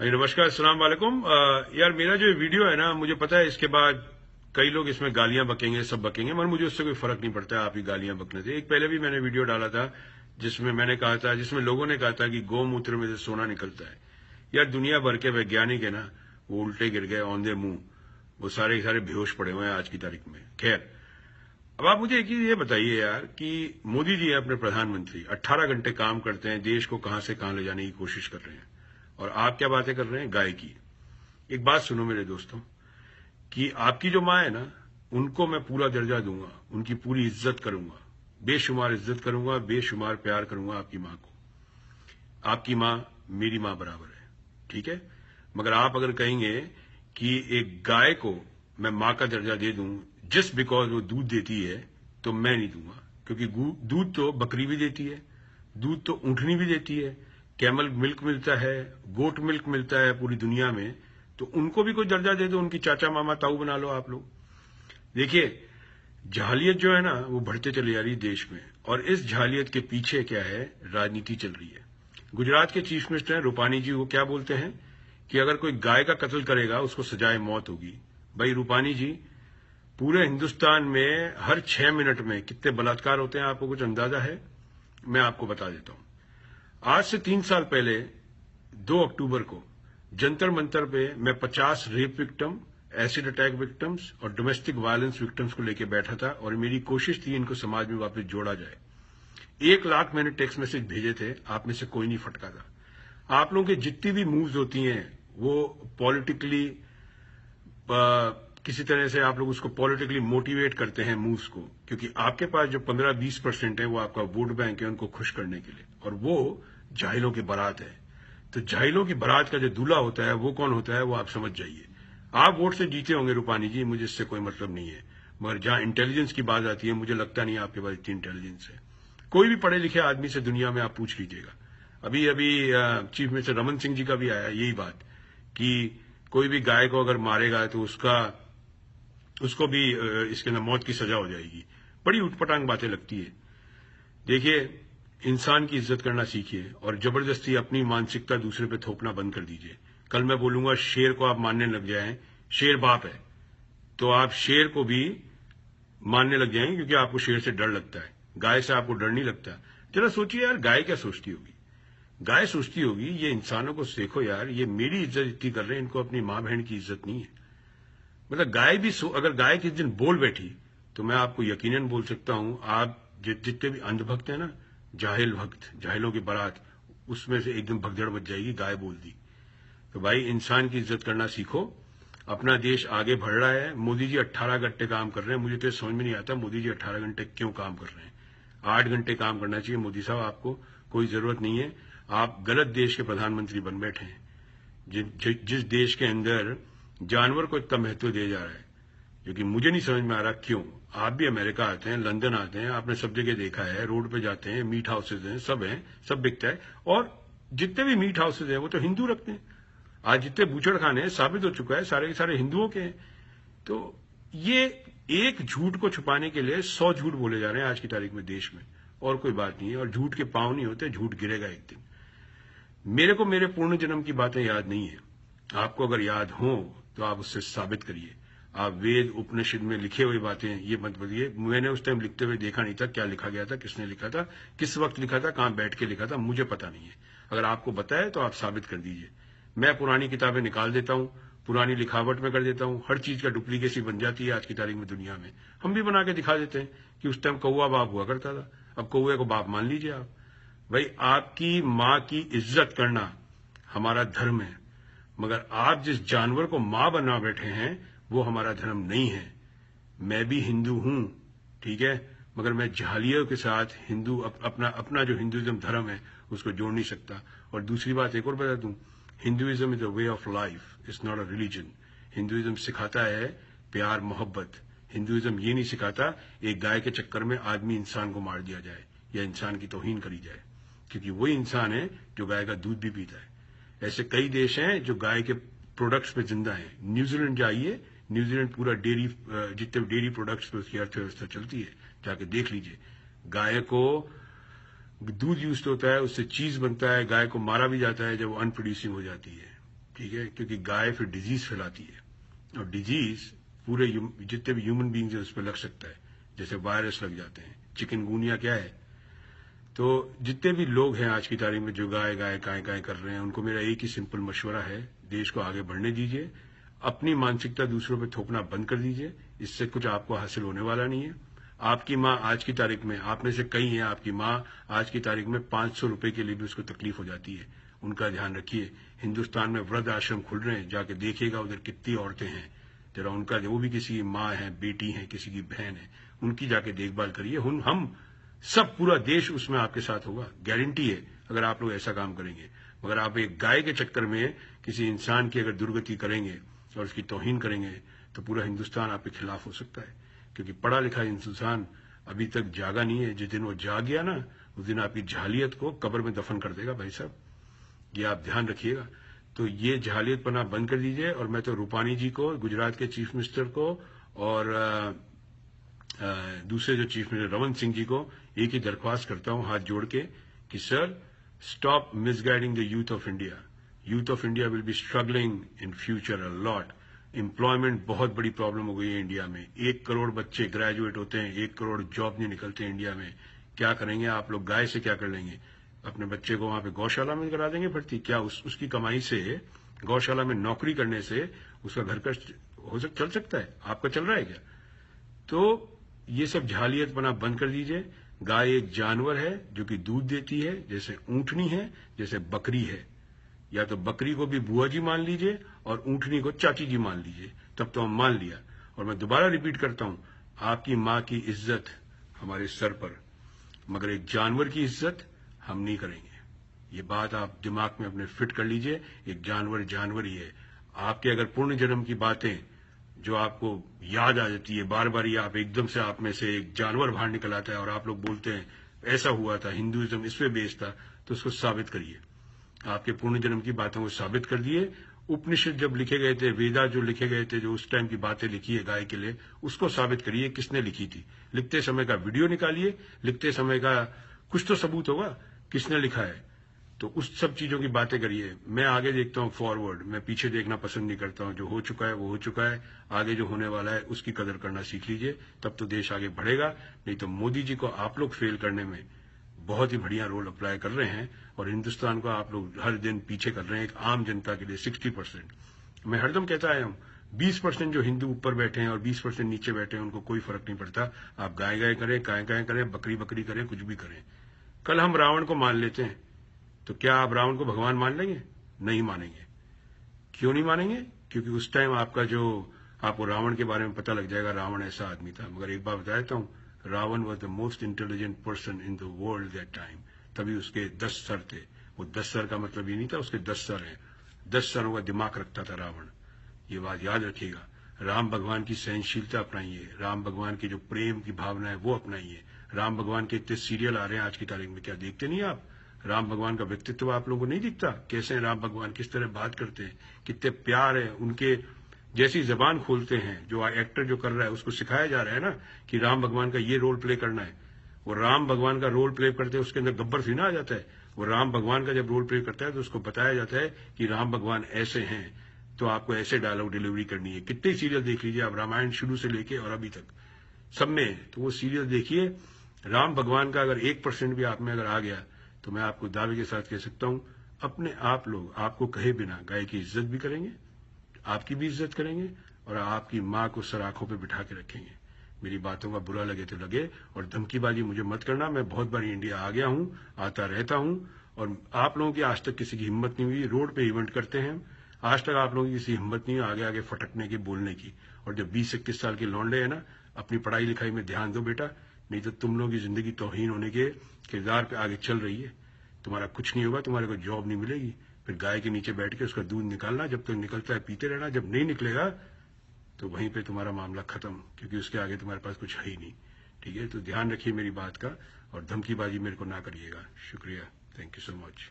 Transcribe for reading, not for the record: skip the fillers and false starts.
नमस्कार, अस्सलाम वालेकुम। यार मेरा जो वीडियो है ना, मुझे पता है इसके बाद कई लोग इसमें गालियां बकेंगे, सब बकेंगे, मगर मुझे उससे कोई फर्क नहीं पड़ता है आप ही गालियां बकने से। एक पहले भी मैंने वीडियो डाला था जिसमें मैंने कहा था, जिसमें लोगों ने कहा था कि गौमूत्र में से सोना निकलता है। यार दुनिया भर के वैज्ञानिक है ना, वो उल्टे गिर गए औंधे मुंह, वो सारे के सारे बेहोश पड़े हुए हैं आज की तारीख में। खैर, अब आप मुझे एक चीज ये बताइए यार कि मोदी जी है अपने प्रधानमंत्री, 18 घंटे काम करते हैं, देश को कहां से कहां ले जाने की कोशिश कर रहे हैं, और आप क्या बातें कर रहे हैं गाय की। एक बात सुनो मेरे दोस्तों, कि आपकी जो माँ है ना, उनको मैं पूरा दर्जा दूंगा, उनकी पूरी इज्जत करूंगा, बेशुमार इज्जत करूंगा, बेशुमार प्यार करूंगा आपकी माँ को। आपकी माँ मेरी माँ बराबर है, ठीक है। मगर आप अगर कहेंगे कि एक गाय को मैं माँ का दर्जा दे दूं जस्ट बिकॉज वो दूध देती है, तो मैं नहीं दूंगा। क्योंकि दूध तो बकरी भी देती है, दूध तो ऊंटनी भी देती है, कैमल मिल्क मिलता है, गोट मिल्क मिलता है पूरी दुनिया में, तो उनको भी कोई दर्जा दे दो, उनकी चाचा मामा ताऊ बना लो आप लोग। देखिए, जाहिलियत जो है ना, वो बढ़ते चली जा रही है देश में, और इस जाहिलियत के पीछे क्या है, राजनीति चल रही है। गुजरात के चीफ मिनिस्टर हैं रूपानी जी, वो क्या बोलते हैं कि अगर कोई गाय का कत्ल करेगा उसको सजाए मौत होगी। भाई रूपानी जी, पूरे हिंदुस्तान में हर 6 मिनट में कितने बलात्कार होते हैं आपको कुछ अंदाजा है? मैं आपको बता देता हूं। आज से 3 साल पहले 2 अक्टूबर को जंतर मंतर पे मैं 50 rape victim, acid attack victims और डोमेस्टिक वायलेंस विक्टिम्स को लेकर बैठा था, और मेरी कोशिश थी इनको समाज में वापस जोड़ा जाए। 1 लाख मैंने टेक्स्ट मैसेज भेजे थे, आप में से कोई नहीं फटका था। आप लोगों की जितनी भी मूव्स होती हैं वो पॉलिटिकली, किसी तरह से आप लोग उसको पॉलिटिकली मोटिवेट करते हैं मूव्स को, क्योंकि आपके पास जो 15-20% है वो आपका वोट बैंक है उनको खुश करने के लिए, और वो जाहिलों की बारात है। तो जाहिलों की बारात का जो दूल्हा होता है वो कौन होता है, वो आप समझ जाइए। आप वोट से जीते होंगे रूपानी जी, मुझे इससे कोई मतलब नहीं है, मगर जहां इंटेलिजेंस की बात आती है, मुझे लगता नहीं आपके पास इतनी इंटेलिजेंस है। कोई भी पढ़े लिखे आदमी से दुनिया में आप पूछ लीजिएगा। अभी अभी चीफ मिनिस्टर रमन सिंह जी का भी आया यही बात कि कोई भी गाय को अगर मारेगा तो उसको भी इसके अंदर मौत की सजा हो जाएगी। बड़ी उटपटांग बातें लगती है। देखिए, इंसान की इज्जत करना सीखिए, और जबरदस्ती अपनी मानसिकता दूसरे पे थोपना बंद कर दीजिए। कल मैं बोलूंगा शेर को आप मानने लग जाएं, शेर बाप है, तो आप शेर को भी मानने लग जाएंगे क्योंकि आपको शेर से डर लगता है, गाय से आपको डर नहीं लगता। जरा सोचिए यार, गाय क्या सोचती होगी? गाय सोचती होगी ये इंसानों को देखो यार, ये मेरी इज्जत इतनी कर रहे हैं, इनको अपनी मां बहन की इज्जत नहीं है। मतलब गाय भी अगर गाय किस दिन बोल बैठी तो मैं आपको यकीनन बोल सकता हूं, आप जितने भी अंधभक्त हैं ना, जाहिल भक्त, जाहिलों की बारात, उसमें से एकदम भगदड़ मच जाएगी, गाय बोल दी। तो भाई इंसान की इज्जत करना सीखो। अपना देश आगे बढ़ रहा है। मोदी जी 18 घंटे काम कर रहे हैं, मुझे तो समझ में नहीं आता मोदी जी 18 घंटे क्यों काम कर रहे हैं। 8 घंटे काम करना चाहिए मोदी साहब, आपको कोई जरूरत नहीं है। आप गलत देश के प्रधानमंत्री बन बैठे हैं, जिस देश के अंदर जानवर को इतना महत्व दिया जा रहा है, जो कि मुझे नहीं समझ में आ रहा क्यों। आप भी अमेरिका आते हैं, लंदन आते हैं, आपने सब जगह देखा है, रोड पे जाते हैं, मीट हाउसेज हैं, सब बिकता है, और जितने भी मीट हाउसेज हैं वो तो हिंदू रखते हैं। आज जितने बूचड़ खाने हैं साबित हो चुका है सारे के सारे हिंदुओं के हैं। तो ये एक झूठ को छुपाने के लिए 100 झूठ बोले जा रहे हैं आज की तारीख में देश में, और कोई बात नहीं है। और झूठ के पांव नहीं होते, झूठ गिरेगा एक दिन। मेरे को मेरे पूर्ण जन्म की बातें याद नहीं है, आपको अगर याद हो तो आप उससे साबित करिए। आप वेद उपनिषद में लिखे हुई बातें ये मत बताइए। मैंने उस टाइम लिखते हुए देखा नहीं था, क्या लिखा गया था, किसने लिखा था, किस वक्त लिखा था, कहां बैठ के लिखा था, मुझे पता नहीं है। अगर आपको पता है तो आप साबित कर दीजिए। मैं पुरानी किताबें निकाल देता हूं, पुरानी लिखावट में कर देता हूं, हर चीज का डुप्लीकेसी बन जाती है आज की तारीख में दुनिया में। हम भी बना के दिखा देते हैं कि उस टाइम कौआ बाप हुआ करता था, अब कौए को बाप मान लीजिए आप। भाई, आपकी मां की इज्जत करना हमारा धर्म है, मगर आप जिस जानवर को मां बना बैठे हैं वो हमारा धर्म नहीं है। मैं भी हिंदू हूं, ठीक है, मगर मैं जाहिलियों के साथ हिंदू अपना जो हिंदुइज्म धर्म है उसको जोड़ नहीं सकता। और दूसरी बात एक और बता दूं, Hinduism is a way of life, it's not a religion. Hinduism सिखाता है प्यार मोहब्बत। हिंदुइज्म ये नहीं सिखाता एक गाय के चक्कर में आदमी इंसान को मार दिया जाए या इंसान की तौहीन करी जाए, क्योंकि वही इंसान है जो गाय का दूध भी पीता है। ऐसे कई देश हैं जो गाय के प्रोडक्ट्स पे जिंदा हैं। न्यूजीलैंड जाइए, न्यूजीलैंड पूरा डेयरी, जितने डेयरी प्रोडक्ट्स पे उसकी अर्थव्यवस्था चलती है, जाके देख लीजिए। गाय को दूध यूज होता है, उससे चीज बनता है, गाय को मारा भी जाता है जब वो अनप्रोड्यूसिंग हो जाती है। ठीक है, क्योंकि गाय फिर डिजीज फैलाती है और डिजीज पूरे जितने भी ह्यूमन बींग्स है उस पर लग सकता है, जैसे वायरस लग जाते हैं। चिकनगुनिया क्या है? तो जितने भी लोग हैं आज की तारीख में जो गाय गाय गाय गाय कर रहे हैं, उनको मेरा एक ही सिंपल मशवरा है, देश को आगे बढ़ने दीजिए, अपनी मानसिकता दूसरों पे थोपना बंद कर दीजिए, इससे कुछ आपको हासिल होने वाला नहीं है। आपकी माँ आज की तारीख में, आप में से कई हैं, आपकी माँ आज की तारीख में 500 रुपए के लिए भी उसको तकलीफ हो जाती है, उनका ध्यान रखिए। हिंदुस्तान में वृद्ध आश्रम खुल रहे हैं, जाके देखिएगा उधर कितनी औरतें हैं, जरा उनका, वो भी किसी की माँ है, बेटी है, किसी की बहन है, उनकी जाके देखभाल करिए। हम सब, पूरा देश उसमें आपके साथ होगा, गारंटी है, अगर आप लोग ऐसा काम करेंगे। मगर आप एक गाय के चक्कर में किसी इंसान की अगर दुर्गति करेंगे और उसकी तौहीन करेंगे तो पूरा हिंदुस्तान आपके खिलाफ हो सकता है, क्योंकि पढ़ा लिखा हिंदुस्तान अभी तक जागा नहीं है। जिस दिन वो जाग गया ना, उस दिन आपकी जहालियत को कब्र में दफन कर देगा भाई साहब, ये आप ध्यान रखिएगा। तो ये जहालियत पना बंद कर दीजिए। और मैं तो रूपानी जी को, गुजरात के चीफ मिनिस्टर को, और दूसरे जो चीफ मिनिस्टर रमन सिंह जी को एक ही दरख्वास्त करता हूं हाथ जोड़ के कि sir, stop misguiding the youth of India. Youth of India will be struggling in future a lot. Employment बहुत बड़ी प्रॉब्लम हो गई है इंडिया में। 1 करोड़ बच्चे ग्रेजुएट होते हैं, 1 करोड़ जॉब नहीं निकलते इंडिया में। क्या करेंगे आप लोग? गाय से क्या कर लेंगे? अपने बच्चे को वहां पे गौशाला में करा देंगे भर्ती? क्या उसकी कमाई से, गौशाला में नौकरी करने से उसका घर का चल सकता है? आपका चल रहा है क्या? तो ये सब जहालियतपना बंद कर दीजिए। गाय एक जानवर है जो कि दूध देती है, जैसे ऊंटनी है, जैसे बकरी है। या तो बकरी को भी बुआ जी मान लीजिए और ऊंटनी को चाची जी मान लीजिए, तब तो हम मान लिया। और मैं दोबारा रिपीट करता हूं, आपकी मां की इज्जत हमारे सर पर, मगर एक जानवर की इज्जत हम नहीं करेंगे। ये बात आप दिमाग में अपने फिट कर लीजिए। एक जानवर जानवर ही है। आपके अगर पूर्ण जन्म की बातें जो आपको याद आ जाती है बार बार, या आप एकदम से आप में से एक जानवर बाहर निकल आता है और आप लोग बोलते हैं ऐसा हुआ था, हिंदुइज्म इस पे बेस्ड था, तो उसको साबित करिए। आपके पूर्ण जन्म की बातों को साबित कर दिए। उपनिषद जब लिखे गए थे, वेदा जो लिखे गए थे, जो उस टाइम की बातें लिखी है गाय के लिए, उसको साबित करिए किसने लिखी थी। लिखते समय का वीडियो निकालिए, लिखते समय का कुछ तो सबूत होगा किसने लिखा है। तो उस सब चीजों की बातें करिए। मैं आगे देखता हूं फॉरवर्ड, मैं पीछे देखना पसंद नहीं करता हूं। जो हो चुका है वो हो चुका है, आगे जो होने वाला है उसकी कदर करना सीख लीजिए, तब तो देश आगे बढ़ेगा। नहीं तो मोदी जी को आप लोग फेल करने में बहुत ही बढ़िया रोल अप्लाई कर रहे हैं और हिंदुस्तान को आप लोग हर दिन पीछे कर रहे हैं एक आम जनता के लिए। 60%, मैं हरदम कहता आया हूं, 20% जो हिंदू ऊपर बैठे हैं और 20% नीचे बैठे हैं, उनको कोई फर्क नहीं पड़ता। आप गाय गाय करें, काय काय करें, बकरी बकरी करें, कुछ भी करें। कल हम रावण को मान लेते हैं, तो क्या आप रावण को भगवान मान लेंगे? नहीं मानेंगे। क्यों नहीं मानेंगे? क्योंकि उस टाइम आपको रावण के बारे में पता लग जाएगा, रावण ऐसा आदमी था। मगर एक बात बता देता हूं, Ravan was the most intelligent person in the world that time. तभी उसके 10 सर थे। वो 10 सर का मतलब ये नहीं था उसके 10 सर हैं, 10 सरों का दिमाग रखता था रावण। ये बात याद रखिएगा। राम भगवान की सहनशीलता अपनाइए, राम भगवान की जो प्रेम की भावना है वो अपनाइए। राम भगवान के इतने सीरियल आ रहे हैं आज की तारीख में, क्या देखते नहीं आप? राम भगवान का व्यक्तित्व आप लोगों को नहीं दिखता? कैसे राम भगवान किस तरह बात करते हैं, कितने प्यार है उनके। जैसी जबान खोलते हैं, जो एक्टर जो कर रहा है उसको सिखाया जा रहा है ना कि राम भगवान का ये रोल प्ले करना है। वो राम भगवान का रोल प्ले करते हैं, उसके अंदर गब्बर सिंह आ जाता है। वो राम भगवान का जब रोल प्ले करता है तो उसको बताया जाता है कि राम भगवान ऐसे हैं, तो आपको ऐसे डायलॉग डिलीवरी करनी है। कितने सीरियल देख लीजिए आप, रामायण शुरू से लेके और अभी तक सब में, तो वो सीरियल देखिए। राम भगवान का अगर 1% भी आप में अगर आ गया तो मैं आपको दावे के साथ कह सकता हूं, अपने आप लोग आपको कहे बिना गाय की इज्जत भी करेंगे, आपकी भी इज्जत करेंगे और आपकी मां को सर आंखों पे बिठा के रखेंगे। मेरी बातों का बुरा लगे तो लगे, और धमकीबाजी मुझे मत करना। मैं बहुत बार इंडिया आ गया हूं, आता रहता हूं, और आप लोगों की आज तक किसी की हिम्मत नहीं हुई। रोड पे इवेंट करते हैं, आज तक आप लोगों की किसी हिम्मत नहीं हुई आगे आगे फटकने की, बोलने की। और जब 20-21 साल के लौंडे हैं ना, अपनी पढ़ाई लिखाई में ध्यान दो बेटा, नहीं तो तुम लोगों की जिंदगी तौहीन होने के किरदार पे आगे चल रही है। तुम्हारा कुछ नहीं होगा, तुम्हारे को जॉब नहीं मिलेगी। फिर गाय के नीचे बैठ के उसका दूध निकालना, जब तक निकलता है पीते रहना, जब नहीं निकलेगा तो वहीं पे तुम्हारा मामला खत्म, क्योंकि उसके आगे तुम्हारे पास कुछ है ही नहीं। ठीक है, तो ध्यान रखिए मेरी बात का, और धमकीबाजी मेरे को ना करिएगा। शुक्रिया, थैंक यू सो मच।